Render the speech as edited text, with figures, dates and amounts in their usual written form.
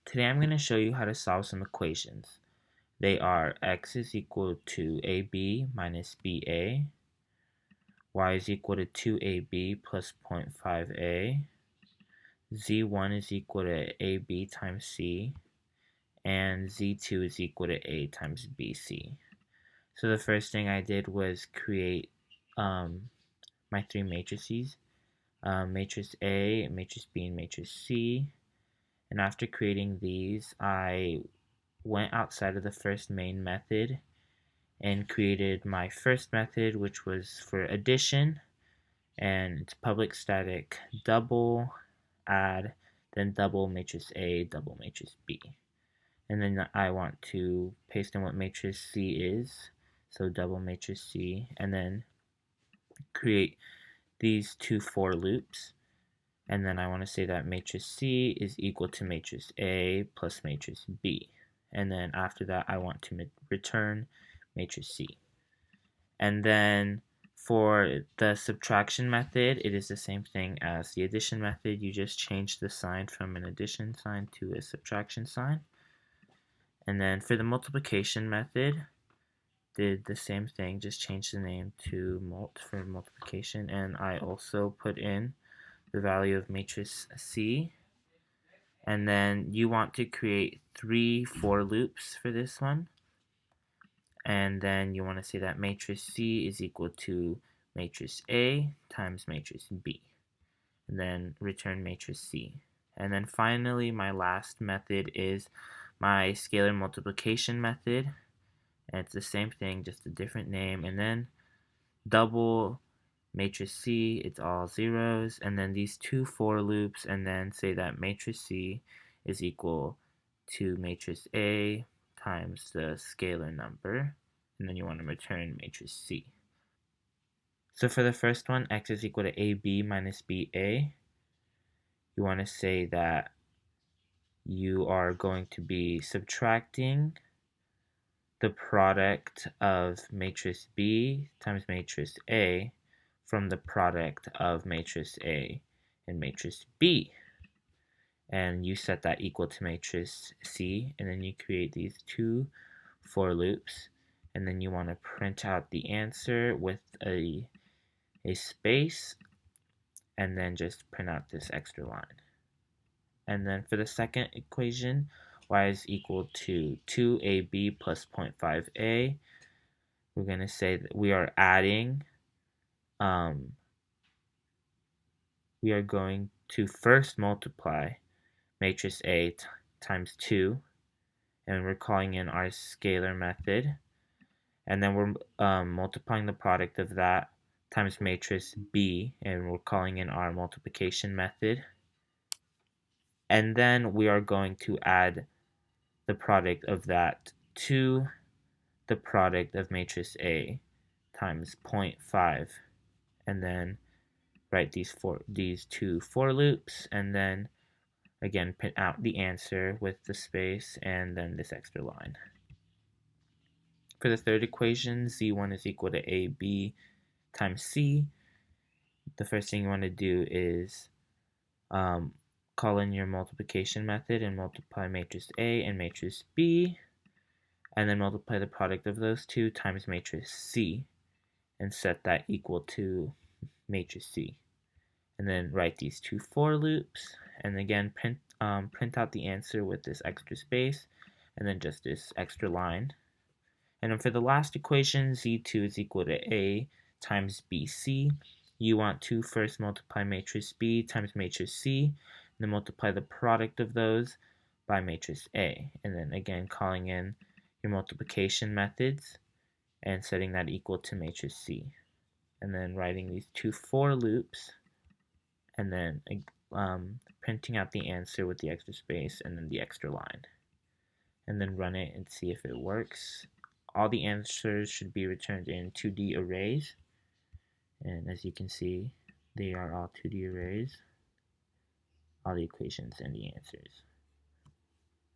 Today I'm going to show you how to solve some equations. They are x is equal to ab minus ba, y is equal to 2ab plus 0.5a, z1 is equal to ab times c, and z2 is equal to a times bc. So the first thing I did was create my three matrices, matrix A, matrix B, and matrix C. And after creating these, I went outside of the first main method and created my first method, which was for addition, and it's public static double add, then double matrix A, double matrix B. And then I want to paste in what matrix C is, so double matrix C, and then create these two for loops. And then I want to say that matrix C is equal to matrix A plus matrix B. And then after that, I want to return matrix C. And then for the subtraction method, it is the same thing as the addition method. You just change the sign from an addition sign to a subtraction sign. And then for the multiplication method, did the same thing, just change the name to mult for multiplication. And I also put in the value of matrix C. And then you want to create 3 for loops for this one. And then you want to say that matrix C is equal to matrix A times matrix B. And then return matrix C. And then finally, my last method is my scalar multiplication method. And it's the same thing, just a different name. And then double matrix C, it's all zeros, and then these two for loops, and then say that matrix C is equal to matrix A times the scalar number, and then you want to return matrix C. So for the first one, x is equal to AB minus BA, you want to say that you are going to be subtracting the product of matrix B times matrix A from the product of matrix A and matrix B. And you set that equal to matrix C, and then you create these two for loops, and then you want to print out the answer with a space, and then just print out this extra line. And then for the second equation, y is equal to 2ab plus 0.5a. We're going to say that we are adding, we are going to first multiply matrix A times 2, and we're calling in our scalar method. And then we're multiplying the product of that times matrix B, and we're calling in our multiplication method. And then we are going to add the product of that to the product of matrix A times 0.5, and then write these two for loops, and then again print out the answer with the space and then this extra line. For the third equation, z1 is equal to ab times c. The first thing you want to do is call in your multiplication method and multiply matrix A and matrix B, and then multiply the product of those two times matrix C, and set that equal to matrix C. And then write these two for loops, and again print out the answer with this extra space, and then just this extra line. And then for the last equation, z2 is equal to a times bc. You want to first multiply matrix B times matrix C, and then multiply the product of those by matrix A. And then again calling in your multiplication methods and setting that equal to matrix C. And then writing these two for loops, and then printing out the answer with the extra space and then the extra line. And then run it and see if it works. All the answers should be returned in 2D arrays. And as you can see, they are all 2D arrays, all the equations and the answers.